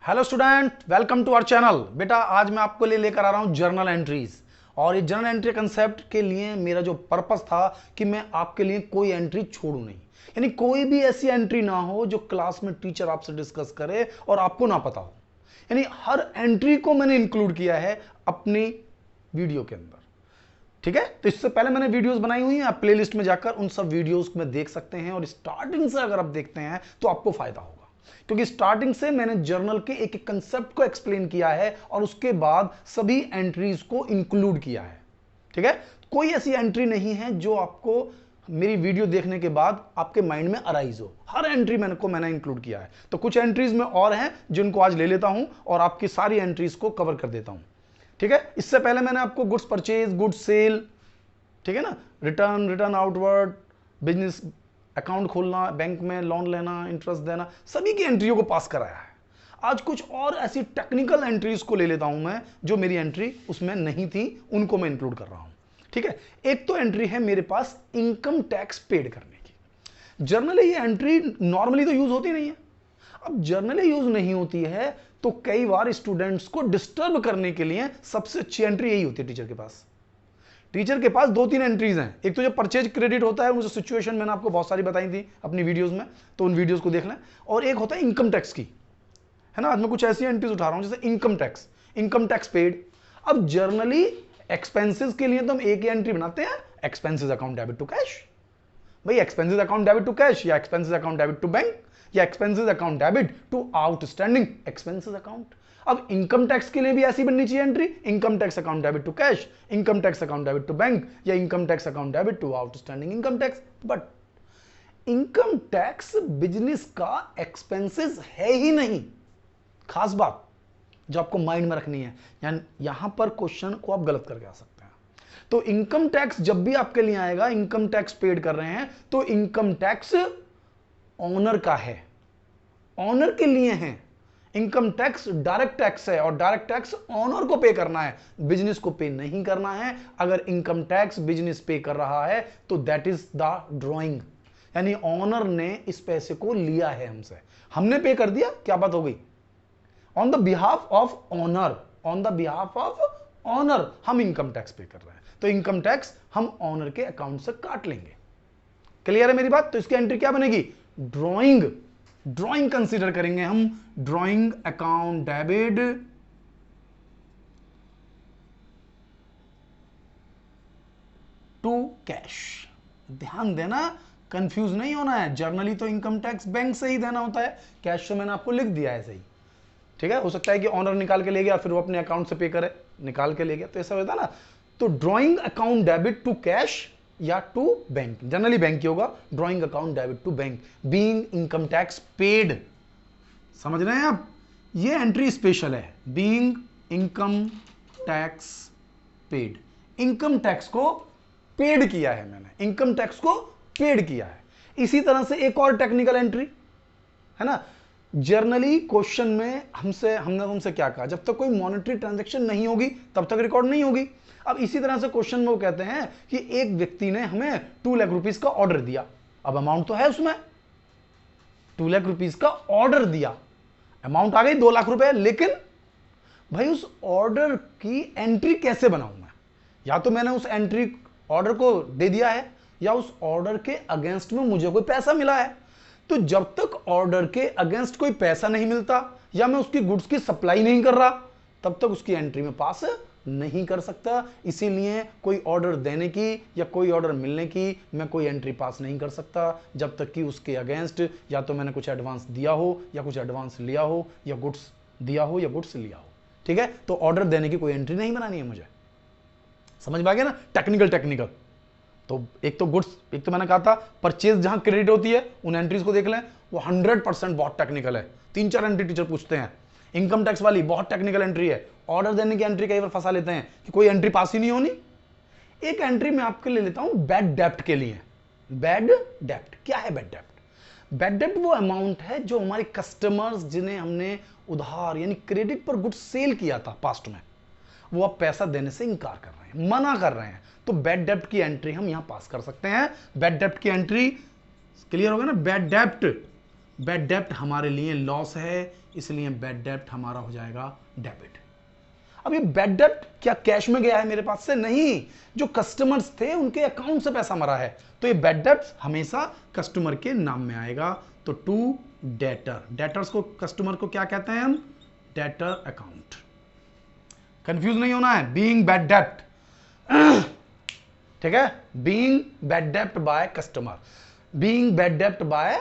Hello student, welcome to our channel. बेटा आज मैं आपको लेकर आ रहा हूं जर्नल एंट्रीज। और ये जर्नल एंट्री कंसेप्ट के लिए मेरा जो पर्पस था कि मैं आपके लिए कोई एंट्री छोड़ू नहीं, यानी कोई भी ऐसी एंट्री ना हो जो क्लास में टीचर आपसे डिस्कस करे और आपको ना पता हो। यानी हर एंट्री को मैंने इंक्लूड किया है अपनी वीडियो के अंदर। ठीक है, तो इससे पहले मैंने वीडियोस बनाई हुई हैं, आप प्लेलिस्ट में जाकर उन सब वीडियोस में देख सकते हैं और स्टार्टिंग से अगर आप देखते हैं तो आपको फायदा होगा, क्योंकि स्टार्टिंग से मैंने जर्नल के एक एक कंसेप्ट को एक्सप्लेन किया है और उसके बाद सभी एंट्रीज को इंक्लूड किया है। ठीक है, कोई ऐसी एंट्री नहीं है जो आपको मेरी वीडियो देखने के बाद आपके माइंड में अराइज हो। हर एंट्री मैंने इंक्लूड किया है। तो कुछ एंट्रीज में और हैं जिनको आज ले लेता हूं और आपकी सारी एंट्रीज को कवर कर देता हूं। ठीक है, इससे पहले मैंने आपको गुड्स परचेज, गुड्स सेल, ठीक है ना, रिटर्न आउटवर्ड, बिजनेस अकाउंट खोलना, बैंक में लोन लेना, इंटरेस्ट देना, सभी की एंट्रियों को पास कराया है। आज कुछ और ऐसी टेक्निकल एंट्रीज को ले लेता हूं मैं जो मेरी एंट्री उसमें नहीं थी, उनको मैं इंक्लूड कर रहा हूं। ठीक है, एक तो एंट्री है मेरे पास इनकम टैक्स पेड करने की। जर्नली ये एंट्री नॉर्मली तो यूज होती नहीं है। अब जर्नली यूज नहीं होती है तो कई बार स्टूडेंट्स को डिस्टर्ब करने के लिए सबसे अच्छी एंट्री यही होती है टीचर के पास। टीचर के पास दो तीन एंट्रीज हैं। एक तो जो परचेज क्रेडिट होता है, मुझे सिचुएशन मैंने आपको बहुत सारी बताई थी अपनी वीडियोस में, तो उन वीडियोस को देख लें। और एक होता है इनकम टैक्स की, है ना। आज मैं कुछ ऐसी एंट्रीज उठा रहा हूं जैसे इनकम टैक्स पेड। अब जर्नली एक्सपेंसेस के लिए तो हम एक ही एंट्री बनाते हैं, expenses account debit to cash. भाई expenses account debit to cash या expenses account debit to bank या expenses account debit to outstanding expenses account. अब इनकम टैक्स के लिए भी ऐसी बननी चाहिए entry, income tax account debit to cash, income tax account debit to bank या income tax account debit to outstanding income tax. But income tax business का expenses है ही नहीं। खास बात जो आपको माइंड में रखनी है, यानी यहां पर क्वेश्चन को आप गलत करके आ सकते हैं। तो इनकम टैक्स जब भी आपके लिए आएगा, इनकम टैक्स पेड कर रहे हैं तो इनकम टैक्स ऑनर का है, ऑनर के लिए है। इनकम टैक्स डायरेक्ट टैक्स है और डायरेक्ट टैक्स ऑनर को पे करना है, बिजनेस को पे नहीं करना है। अगर इनकम टैक्स बिजनेस पे कर रहा है तो दैट इज द ड्रॉइंग, यानी ऑनर ने इस पैसे को लिया है हमसे, हमने पे कर दिया, क्या बात हो गई, on the behalf of owner, on the behalf of owner हम इनकम टैक्स पे कर रहे हैं, तो इनकम टैक्स हम ऑनर के अकाउंट से काट लेंगे। क्लियर है मेरी बात। तो इसकी एंट्री क्या बनेगी, ड्रॉइंग कंसीडर करेंगे हम, drawing account debit to cash. ध्यान देना, कंफ्यूज नहीं होना है। जर्नली तो इनकम टैक्स बैंक से ही देना होता है, कैश तो मैंने आपको लिख दिया है सही। ठीक है, हो सकता है कि ऑनर निकाल के ले गया फिर वो अपने अकाउंट से पे करे, निकाल के ले गया, तो ऐसा होता है ना। तो drawing account debit to cash या टू बैंक, जनरली बैंक ही होगा, drawing account debit to bank, being income tax paid. समझ रहे हैं आप, ये एंट्री स्पेशल है, being income tax paid. Income tax को पेड किया है मैंने, इनकम टैक्स को पेड किया है। इसी तरह से एक और टेक्निकल एंट्री है ना। जर्नली क्वेश्चन में हमने तुमसे क्या कहा, जब तक कोई मॉनेटरी ट्रांजैक्शन नहीं होगी तब तक रिकॉर्ड नहीं होगी। अब इसी तरह से क्वेश्चन में वो कहते हैं कि एक व्यक्ति ने हमें 2 लाख रुपीस का ऑर्डर दिया। अब अमाउंट तो है उसमें, 2 लाख रुपीस का ऑर्डर दिया, अमाउंट आ गई 2 लाख रुपए, लेकिन भाई उस ऑर्डर की एंट्री कैसे बनाऊं मैं। या तो मैंने उस एंट्री ऑर्डर को दे दिया है या उस ऑर्डर के अगेंस्ट में मुझे कोई पैसा मिला है। तो जब तक ऑर्डर के अगेंस्ट कोई पैसा नहीं मिलता या मैं उसकी गुड्स की सप्लाई नहीं कर रहा, तब तक उसकी एंट्री में पास नहीं कर सकता। इसीलिए कोई ऑर्डर देने की या कोई ऑर्डर मिलने की मैं कोई एंट्री पास नहीं कर सकता जब तक कि उसके अगेंस्ट या तो मैंने कुछ एडवांस दिया हो या कुछ एडवांस लिया हो या गुड्स दिया हो या गुड्स लिया हो। ठीक है, तो ऑर्डर देने की कोई एंट्री नहीं बनानी है मुझे। समझ में आ गया ना, टेक्निकल। तो एक तो गुड्स, एक तो मैंने कहा था परचेज जहां क्रेडिट होती है उन एंट्रीज को देख लें, वो 100% बहुत टेक्निकल है। 3-4 एंट्री टीचर पूछते हैं। इनकम टैक्स वाली बहुत टेक्निकल एंट्री है। ऑर्डर देने की एंट्री कई बार फंसा लेते हैं कि कोई एंट्री पास ही नहीं होनी। एक एंट्री मैं आपके ले लेता हूं बैड डेप्ट के लिए। बैड डेप्ट क्या है, बैड डेप्ट, बैड डेप्ट वो अमाउंट है जो हमारे कस्टमर्स जिन्हें हमने उधार यानी क्रेडिट पर गुड्स सेल किया था पास्ट में, वो अब पैसा देने से इंकार कर रहे हैं, मना कर रहे हैं, तो बैड डेप्ट की एंट्री हम यहां पास कर सकते हैं। बैड डेप्ट की एंट्री क्लियर होगा ना, बैड डेप्ट बैड डेप्ट हमारे लिए लॉस है, इसलिए बैड डेप्ट हमारा हो जाएगा डेबिट। अब ये बैड डेप्ट क्या कैश में गया है मेरे पास से? नहीं, जो कस्टमर्स थे उनके अकाउंट से पैसा मरा है, तो ये बैड डेप्ट हमेशा कस्टमर के नाम में आएगा। तो टू डेटर, डेटर्स को, कस्टमर को क्या कहते हैं हम? Debtor account. कंफ्यूज नहीं होना है, बीइंग बैड डेप्ट, ठीक है, being bad dept by customer, being bad dept bye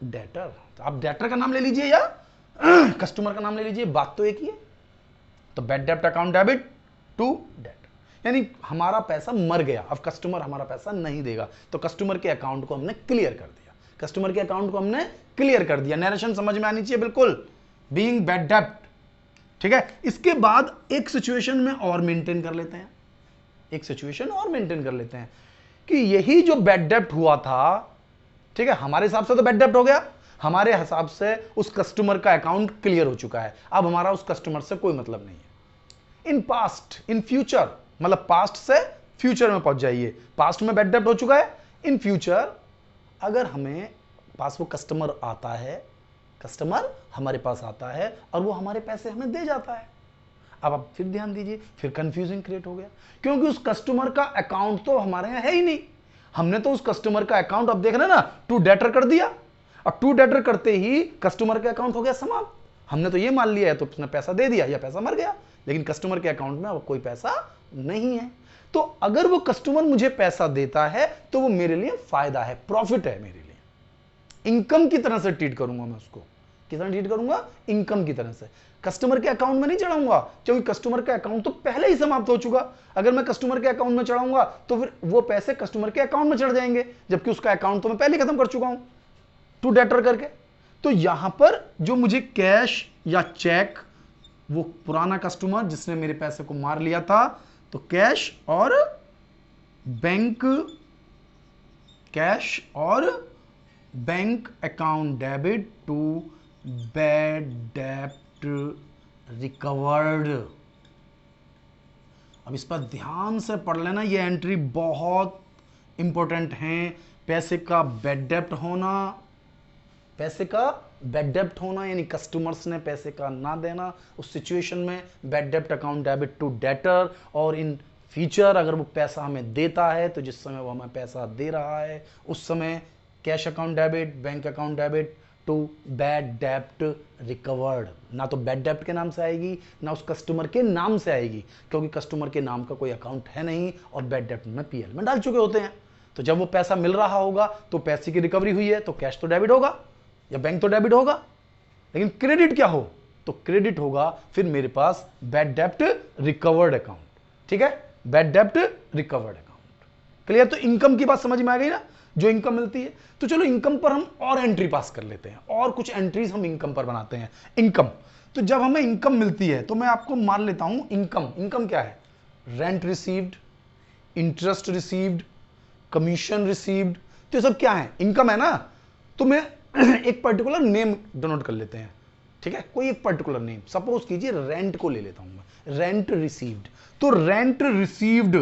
debtor. आप डेटर का नाम ले लीजिए या कस्टमर का नाम ले लीजिए, बात तो एक ही है। तो बैड डेप्ट अकाउंट डेबिट टू डेटर, यानी हमारा पैसा मर गया, अब कस्टमर हमारा पैसा नहीं देगा, तो कस्टमर के अकाउंट को हमने क्लियर कर दिया, कस्टमर के अकाउंट को हमने क्लियर कर दिया। नरेशन समझ में आनी चाहिए बिल्कुल, बीइंग बैड डेप्ट, ठीक है। इसके बाद एक सिचुएशन में और मेंटेन कर लेते हैं, एक सिचुएशन और मेंटेन कर लेते हैं कि यही जो बैड डेप्ट हुआ था, ठीक है, हमारे हिसाब से तो बैड डेप्ट हो गया, हमारे हिसाब से उस कस्टमर का अकाउंट क्लियर हो चुका है, अब हमारा उस कस्टमर से कोई मतलब नहीं है। इन पास्ट, इन फ्यूचर, मतलब पास्ट से फ्यूचर में पहुंच जाइए, पास्ट में बैड डेप्ट हो चुका है, इन फ्यूचर अगर हमें पास वो कस्टमर आता है, कस्टमर हमारे पास आता है और वो हमारे पैसे हमें दे जाता है, अब आप फिर ध्यान दीजिए, फिर कंफ्यूजिंग क्रिएट हो गया, क्योंकि उस कस्टमर का अकाउंट तो हमारे यहां है ही नहीं, हमने तो उस कस्टमर का अकाउंट, अब देख रहे हैं ना, टू डेटर कर दिया, और टू डेटर करते ही कस्टमर का अकाउंट हो गया समाप्त। हमने तो ये मान लिया है तो उसने पैसा दे दिया या पैसा मर गया, लेकिन कस्टमर के अकाउंट में अब कोई पैसा नहीं है। तो अगर वो कस्टमर मुझे पैसा देता है तो वो मेरे लिए फायदा है, प्रॉफिट है मेरे लिए, इनकम की तरह से ट्रीट करूंगा मैं उसको, किस तरह ट्रीट करूंगा? इनकम की तरह से। कस्टमर के अकाउंट में नहीं चढ़ाऊंगा, क्योंकि कस्टमर का अकाउंट तो पहले ही समाप्त हो चुका, अगर मैं कस्टमर के अकाउंट में चढ़ाऊंगा तो फिर वो पैसे कस्टमर के अकाउंट में चढ़ जाएंगे, जबकि उसका अकाउंट तो मैं पहले खत्म कर चुका हूं टू डेटर करके। तो यहां पर जो मुझे कैश या चेक, वो पुराना कस्टमर जिसने मेरे पैसे को मार लिया था, तो कैश और बैंक, कैश और bank account debit to bad डेप्ट रिकवर्ड। अब इस पर ध्यान से पढ़ लेना, ये एंट्री बहुत इंपॉर्टेंट है। पैसे का बैड डेप्ट होना, पैसे का बैड डेप्ट होना यानी कस्टमर्स ने पैसे का ना देना, उस सिचुएशन में बैड डेप्ट अकाउंट डेबिट टू डेटर, और इन फ्यूचर अगर वो पैसा हमें देता है तो जिस समय वो हमें पैसा दे रहा है उस समय cash account debit, bank account debit to bad डेप्ट रिकवर्ड। ना तो बैड डेप्ट के नाम से आएगी ना उस कस्टमर के नाम से आएगी, क्योंकि कस्टमर के नाम का कोई अकाउंट है नहीं और बैड डेप्ट में पीएल में डाल चुके होते हैं। तो जब वो पैसा मिल रहा होगा तो पैसे की रिकवरी हुई है तो कैश तो डेबिट होगा या बैंक तो डेबिट होगा, लेकिन क्रेडिट क्या हो? तो क्रेडिट होगा फिर मेरे पास बैड डेप्ट रिकवर्ड अकाउंट, ठीक है, बैड डेप्ट रिकवर्ड अकाउंट। क्लियर? तो इनकम की बात समझ में आ गई ना, जो इनकम मिलती है। तो चलो इनकम पर हम और एंट्री पास कर लेते हैं, और कुछ एंट्रीज हम इनकम पर बनाते हैं। इनकम, तो जब हमें इनकम मिलती है तो मैं आपको मान लेता हूं इनकम, इनकम क्या है? Rent received, interest received, commission received, तो ये सब क्या है? इनकम है ना। तो मैं एक पर्टिकुलर नेम डिनोट कर लेते हैं, ठीक है, कोई एक पर्टिकुलर नेम, सपोज कीजिए रेंट को ले लेता हूं मैं, रेंट रिसीव्ड। तो रेंट रिसीव्ड,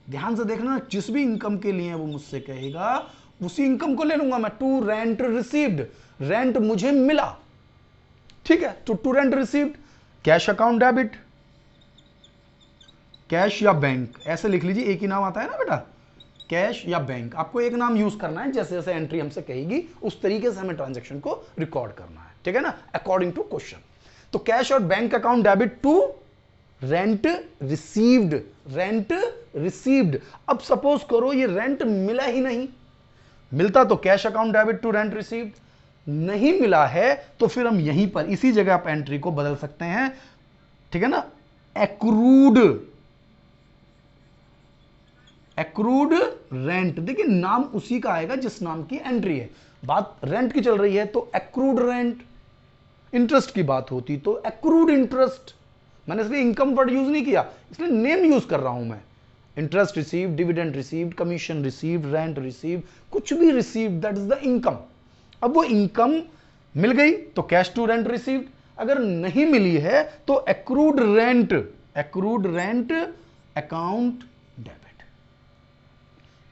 ध्यान से देखना, जिस भी इनकम के लिए वो मुझसे कहेगा उसी इनकम को ले लूंगा मैं, टू रेंट रिसीव्ड, रेंट मुझे मिला, ठीक है, तो to rent received, cash account debit, cash या बैंक, ऐसे लिख लीजिए, एक ही नाम आता है ना बेटा, कैश या बैंक, आपको एक नाम यूज करना है, जैसे जैसे एंट्री हमसे कहेगी उस तरीके से हमें ट्रांजैक्शन को रिकॉर्ड करना है, ठीक है ना, अकॉर्डिंग टू क्वेश्चन। तो कैश और bank account debit to rent received, rent received. अब सपोज करो ये रेंट मिला ही नहीं, मिलता तो cash account debit to rent received, नहीं मिला है तो फिर हम यहीं पर इसी जगह आप एंट्री को बदल सकते हैं, ठीक है ना, एक्रूड, एक्रूड रेंट। देखिए नाम उसी का आएगा जिस नाम की एंट्री है, बात रेंट की चल रही है तो एक्रूड रेंट, इंटरेस्ट की बात होती तो एक्रूड इंटरेस्ट, मैंने इसलिए इनकम वर्ड यूज नहीं किया, इसलिए नेम यूज कर रहा हूं मैं, interest received, dividend received, commission received, rent received, कुछ भी received, that is the income. अब वो इनकम मिल गई तो कैश टू रेंट रिसीव्ड, अगर नहीं मिली है तो accrued rent, accrued rent account debit,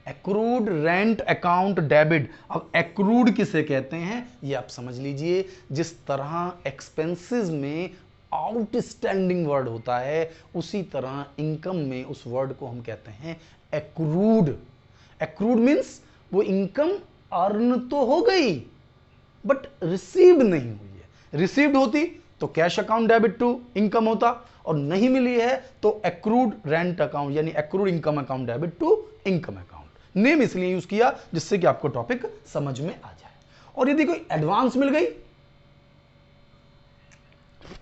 accrued rent account debit. अब एक्रूड किसे कहते हैं ये आप समझ लीजिए। जिस तरह एक्सपेंसेस में आउटस्टैंडिंग वर्ड होता है, उसी तरह इनकम में उस वर्ड को हम कहते हैं एक्रूड। एक्रूड मीन्स वो इनकम अर्न तो हो गई बट रिसीव्ड नहीं हुई है। रिसीव्ड होती तो cash account debit to income होता, और नहीं मिली है तो एक्रूड रेंट अकाउंट यानी accrued income account debit to income account. Name इसलिए यूज किया जिससे कि आपको टॉपिक समझ में आ जाए। और यदि कोई एडवांस मिल गई,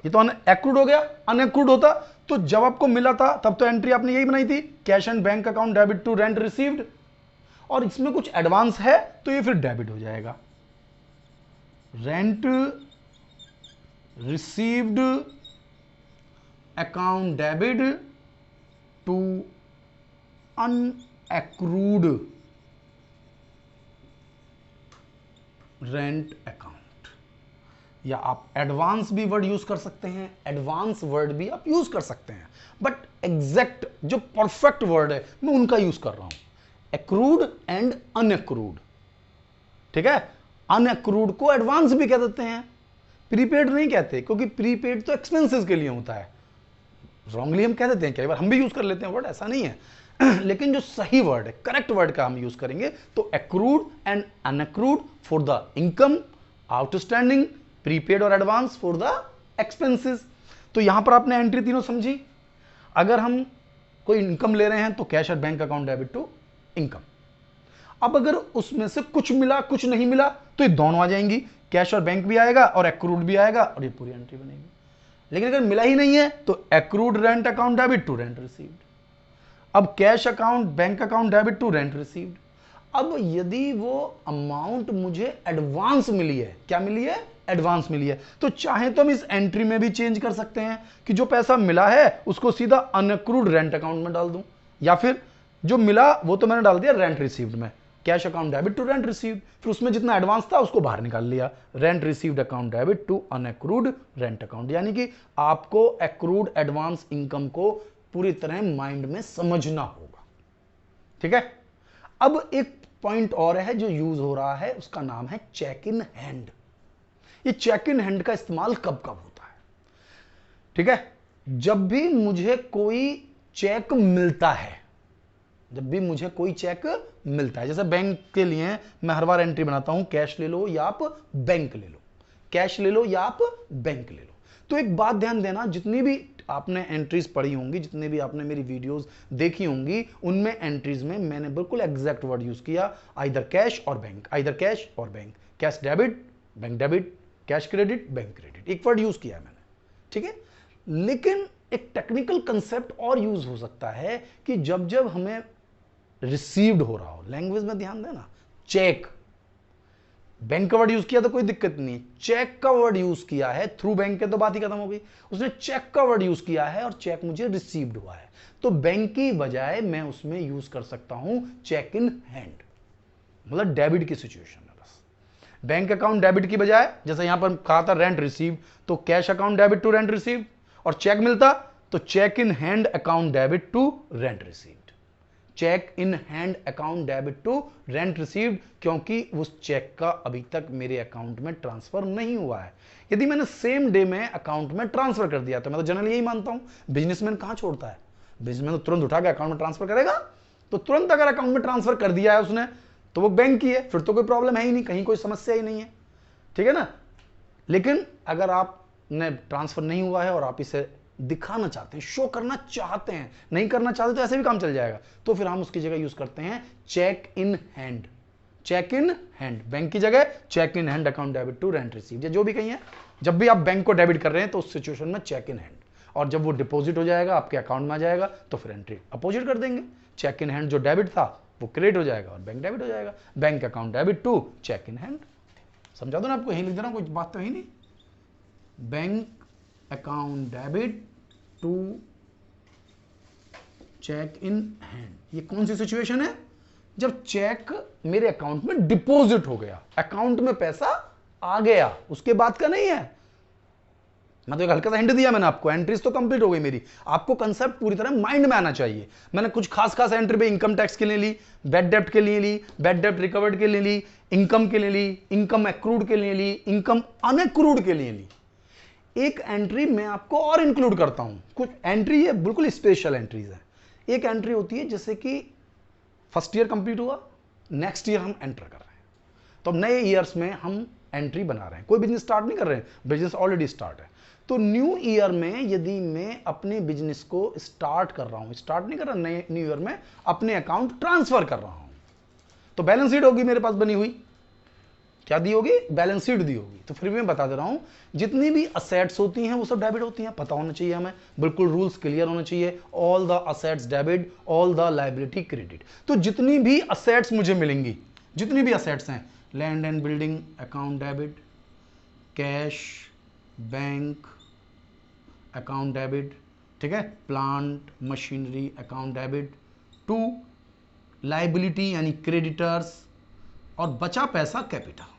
ये तो एक्रूड हो गया, अनएक्रूड होता तो जब आपको मिला था तब तो एंट्री आपने यही बनाई थी, cash and bank account debit to rent received. और इसमें कुछ एडवांस है तो ये फिर डेबिट हो जाएगा, rent received account debit to unaccrued rent account. या आप एडवांस भी वर्ड यूज कर सकते हैं, एडवांस वर्ड भी आप यूज कर सकते हैं, बट एग्जैक्ट जो परफेक्ट वर्ड है मैं उनका यूज कर रहा हूं, एक्रूड एंड अनएक्रूड। ठीक है, अनएक्रूड को एडवांस भी कह देते हैं, प्रीपेड नहीं कहते, क्योंकि प्रीपेड तो एक्सपेंसेस के लिए होता है। रॉन्गली हम कह देते हैं, कई बार हम भी यूज कर लेते हैं वर्ड, ऐसा नहीं है लेकिन जो सही वर्ड है, करेक्ट वर्ड का हम यूज करेंगे तो accrued and unaccrued for the income, outstanding, prepaid और एडवांस फॉर द एक्सपेंसेस। तो यहां पर आपने एंट्री तीनों समझी। अगर हम कोई इनकम ले रहे हैं तो कैश और bank account debit to income. अब अगर उसमें से कुछ मिला कुछ नहीं मिला तो ये दोनों आ जाएंगी, कैश और बैंक भी आएगा और एक्रूड भी आएगा और ये पूरी एंट्री बनेगी। लेकिन अगर मिला ही नहीं है तो accrued rent account debit to rent received. अब cash account bank account debit to rent received. अब यदि वो अमाउंट मुझे एडवांस मिली है, क्या मिली है, एडवांस मिली है, तो चाहे तो हम इस एंट्री में भी चेंज कर सकते हैं कि जो पैसा मिला है उसको सीधा अनएक्रूड रेंट अकाउंट में डाल दूं, या फिर जो मिला वो तो मैंने डाल दिया रेंट रिसीव्ड में, cash account debit to rent received, फिर उसमें जितना एडवांस था उसको बाहर निकाल लिया, rent received account debit to unaccrued rent account. यानी कि आपको एक्रूड एडवांस इनकम को पूरी तरह माइंड में समझना होगा। ठीक है, अब एक पॉइंट और है जो यूज हो रहा है, उसका नाम है चेक इन हैंड। ये चेक इन हैंड का इस्तेमाल कब कब होता है? ठीक है, जब भी मुझे कोई चेक मिलता है, जब भी मुझे कोई चेक मिलता है, जैसे बैंक के लिए मैं हर बार एंट्री बनाता हूं, कैश ले लो या आप बैंक ले लो, कैश ले लो या आप बैंक ले लो। तो एक बात ध्यान देना, जितनी भी आपने एंट्रीज पढ़ी होंगी, जितने भी आपने मेरी वीडियोस देखी होंगी, उनमें एंट्रीज में मैंने बिल्कुल एग्जैक्ट वर्ड यूज किया, आइदर कैश और बैंक, आइदर कैश और bank, cash debit bank debit, cash credit bank credit, एक वर्ड यूज किया मैंने। ठीक है, लेकिन एक टेक्निकल कंसेप्ट और यूज हो सकता है कि जब जब हमें रिसीव्ड हो रहा हो, लैंग्वेज में ध्यान देना, चेक, बैंक का वर्ड यूज किया तो कोई दिक्कत नहीं, चेक का वर्ड यूज किया है, थ्रू बैंक के तो बात ही खत्म हो गई, उसने चेक का वर्ड यूज किया है और चेक मुझे रिसीव्ड हुआ है, तो बैंक की बजाय मैं उसमें यूज कर सकता हूं चेक इन हैंड, मतलब डेबिट की सिचुएशन है बस। बैंक अकाउंट डेबिट की बजाय, जैसे यहां पर कहा था रेंट रिसीव, तो cash account debit to rent receive, और चेक मिलता तो cheque in hand account debit to rent received, cheque in hand account debit to rent received, क्योंकि उस चेक का अभी तक मेरे अकाउंट में ट्रांसफर नहीं हुआ है। यदि मैंने सेम डे में अकाउंट में ट्रांसफर कर दिया, तो मैं तो जनरली यही मानता हूं, बिजनेसमैन कहां छोड़ता है, बिजनेसमैन तो तुरंत उठा के अकाउंट में ट्रांसफर करेगा, तो तुरंत अगर अकाउंट में ट्रांसफर कर दिया है उसने तो वो बैंक की है, फिर तो कोई प्रॉब्लम है ही नहीं, कहीं कोई समस्या ही नहीं है। ठीक है ना, लेकिन अगर आपने ट्रांसफर नहीं हुआ है और आप इसे दिखाना चाहते हैं, शो करना चाहते हैं, नहीं करना चाहते तो ऐसे भी काम चल जाएगा, तो फिर हम उसकी जगह यूज करते हैं cheque in hand, cheque in hand, bank की जगह cheque in hand account debit to rent received, या जो भी कहीं है, जब भी आप बैंक को डेबिट कर रहे हैं तो उस सिचुएशन में चेक इन हैंड, और जब वो डिपॉजिट हो जाएगा आपके अकाउंट में आ जाएगा तो फिर एंट्री अपोजिट कर देंगे, चेक इन हैंड जो डेबिट था वो क्रेडिट हो जाएगा और बैंक डेबिट हो जाएगा, bank account debit to cheque in hand. समझा दो ना आपको, यही लिख देना, कोई बात तो ही नहीं, bank account debit to cheque in hand. ये कौन सी सिचुएशन है? जब चेक मेरे अकाउंट में डिपॉजिट हो गया, अकाउंट में पैसा आ गया, उसके बाद का नहीं है, मैं तो एक हल्का सा हिंट दिया मैंने आपको, एंट्रीज तो कंप्लीट हो गई मेरी। आपको कंसेप्ट पूरी तरह माइंड में आना चाहिए। मैंने कुछ खास एंट्री पे इनकम टैक्स के लिए ली, बैड डेप्ट के लिए ली, बैड डेप्ट रिकवर्ड के लिए ली, इनकम के लिए ली, इनकम एक्रूड के लिए ली, इनकम अनएक्रूड के लिए ली। एक एंट्री मैं आपको और इंक्लूड करता हूं, कुछ एंट्री है बिल्कुल स्पेशल एंट्रीज है। एक एंट्री होती है जैसे कि फर्स्ट ईयर कंप्लीट हुआ, नेक्स्ट ईयर हम एंटर कर रहे हैं, तो अब नए ईयर्स में हम एंट्री बना रहे हैं, कोई बिजनेस स्टार्ट नहीं कर रहे हैं, बिजनेस ऑलरेडी स्टार्ट है। तो न्यू ईयर में यदि मैं अपने बिजनेस को स्टार्ट कर रहा हूं, स्टार्ट नहीं कर रहा, नए न्यू ईयर में अपने अकाउंट ट्रांसफर कर रहा हूं, तो बैलेंस शीट होगी मेरे पास बनी हुई, क्या दी होगी, बैलेंस शीट दी होगी। तो फिर भी मैं बता दे रहा हूं, जितनी भी असेट्स होती हैं वो सब डेबिट होती हैं, पता होना चाहिए हमें, बिल्कुल रूल्स क्लियर होना चाहिए। All the assets debit, all the liability credit. तो जितनी भी असेट्स मुझे मिलेंगी, जितनी भी असेट्स हैं, land and building account debit, cash bank account debit, ठीक है, plant machinery account debit, to liability यानी क्रेडिटर्स, और बचा पैसा कैपिटल।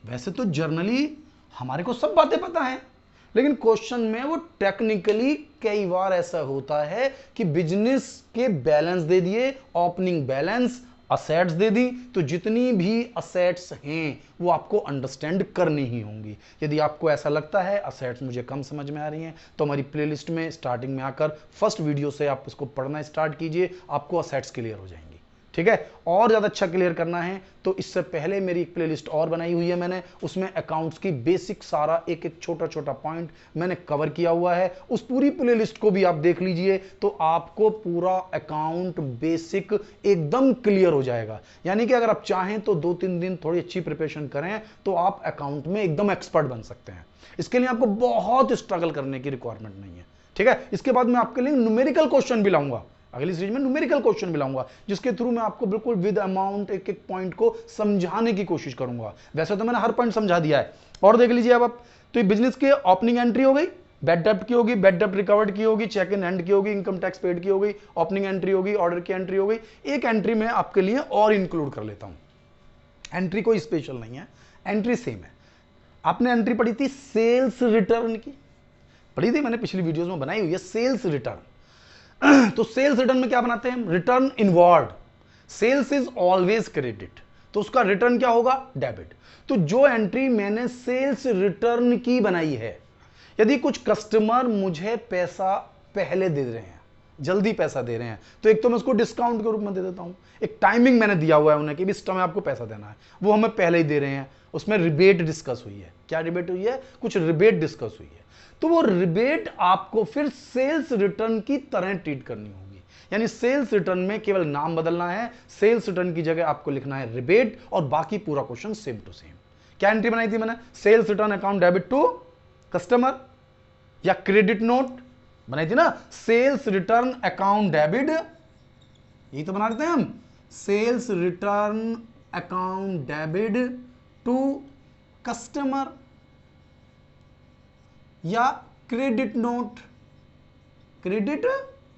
वैसे तो जर्नली हमारे को सब बातें पता है, लेकिन क्वेश्चन में वो टेक्निकली कई बार ऐसा होता है कि बिजनेस के बैलेंस दे दिए, ओपनिंग बैलेंस, असेट्स दे दी, तो जितनी भी असेट्स हैं वो आपको अंडरस्टैंड करनी ही होंगी। यदि आपको ऐसा लगता है असेट्स मुझे कम समझ में आ रही हैं, तो हमारी प्लेलिस्ट में स्टार्टिंग में आकर फर्स्ट वीडियो से आप उसको पढ़ना स्टार्ट कीजिए, आपको असेट्स क्लियर हो जाएंगी। ठीक है, और ज्यादा अच्छा क्लियर करना है तो इससे पहले मेरी एक प्लेलिस्ट और बनाई हुई है मैंने, उसमें अकाउंट्स की बेसिक सारा एक एक छोटा छोटा पॉइंट मैंने कवर किया हुआ है। उस पूरी प्लेलिस्ट को भी आप देख लीजिए, तो आपको पूरा अकाउंट बेसिक एकदम क्लियर हो जाएगा। यानी कि अगर आप चाहें तो 2-3 दिन थोड़ी अच्छी प्रिपरेशन करें तो आप अकाउंट में एकदम एक्सपर्ट बन सकते हैं। इसके लिए आपको बहुत स्ट्रगल करने की रिक्वायरमेंट नहीं है। ठीक है, इसके बाद मैं आपके लिए न्यूमेरिकल क्वेश्चन भी लाऊंगा, अगली सीरीज में न्यूमेरिकल क्वेश्चन मिलाऊंगा, जिसके थ्रू मैं आपको बिल्कुल विद अमाउंट एक एक पॉइंट को समझाने की कोशिश करूंगा। वैसे तो मैंने हर पॉइंट समझा दिया है, और देख लीजिए अब आप। तो ये बिजनेस की ओपनिंग एंट्री हो गई, बैड डेप्ट की होगी, बैड डेप्ट रिकवर्ड की होगी, चेक इन हैंड की होगी, इनकम टैक्स पेड की होगी, ओपनिंग एंट्री होगी, ऑर्डर की एंट्री हो गई। एक एंट्री मैं आपके लिए और इंक्लूड कर लेता हूं, एंट्री कोई स्पेशल नहीं है, एंट्री सेम है। आपने एंट्री पढ़ी थी सेल्स रिटर्न की, पढ़ी थी मैंने, पिछली वीडियोस में बनाई हुई है सेल्स रिटर्न। तो सेल्स रिटर्न में क्या बनाते हैं, return inward, sales is always credit, तो उसका रिटर्न क्या होगा, डेबिट। तो जो एंट्री मैंने सेल्स रिटर्न की बनाई है, यदि कुछ कस्टमर मुझे पैसा पहले दे रहे हैं, जल्दी पैसा दे रहे हैं, तो एक तो मैं उसको डिस्काउंट के रूप में दे देता हूं, एक टाइमिंग मैंने दिया हुआ है उन्हें कि इस समय आपको पैसा देना है, वो हमें पहले ही दे रहे हैं, उसमें रिबेट डिस्कस हुई है। क्या रिबेट हुई है, कुछ रिबेट डिस्कस हुई है, तो वो रिबेट आपको फिर सेल्स रिटर्न की तरह ट्रीट करनी होगी। यानी सेल्स रिटर्न में केवल नाम बदलना है, सेल्स रिटर्न की जगह आपको लिखना है रिबेट, और बाकी पूरा क्वेश्चन सेम टू सेम। क्या एंट्री बनाई थी मैंने, sales return account debit to customer, या क्रेडिट नोट बनाई थी ना, सेल्स रिटर्न अकाउंट डेबिट, यही तो बना देते हैं हम, sales return account debit to customer, या क्रेडिट नोट, क्रेडिट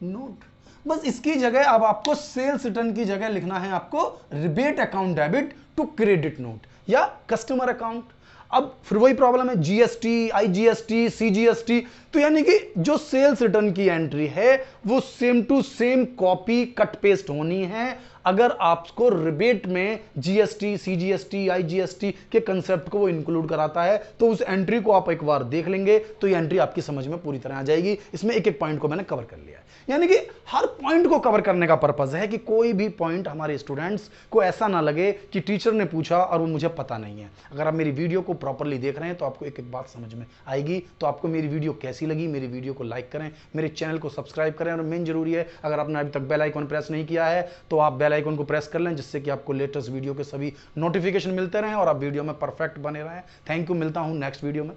नोट। बस इसकी जगह अब आपको सेल्स रिटर्न की जगह लिखना है आपको rebate account debit to credit note या कस्टमर अकाउंट। अब फिर वही प्रॉब्लम है, जीएसटी, आईजीएसटी, सीजीएसटी, तो यानी कि जो सेल्स रिटर्न की एंट्री है वो same to same copy cut paste होनी है। अगर आपको रिबेट में जीएसटी, सीजीएसटी, आईजीएसटी के कंसेप्ट को वो इंक्लूड कराता है, तो उस एंट्री को आप एक बार देख लेंगे तो ये एंट्री आपकी समझ में पूरी तरह आ जाएगी। इसमें एक एक पॉइंट को मैंने कवर कर लिया है, यानी कि हर पॉइंट को कवर करने का पर्पस है कि कोई भी पॉइंट हमारे स्टूडेंट्स को ऐसा ना लगे कि टीचर ने पूछा और वो मुझे पता नहीं है। अगर आप मेरी वीडियो को प्रॉपरली देख रहे हैं तो आपको एक एक बात समझ में आएगी। तो आपको मेरी वीडियो कैसी लगी, मेरी वीडियो को लाइक करें, मेरे चैनल को सब्सक्राइब करें, और मेन जरूरी है अगर आपने अभी तक बेल आइकन प्रेस नहीं किया है तो आप बेल आइकन को प्रेस कर लें, जिससे कि आपको लेटेस्ट वीडियो के सभी नोटिफिकेशन मिलते रहें और आप वीडियो में परफेक्ट बने रहें। थैंक यू, मिलता हूं नेक्स्ट वीडियो में।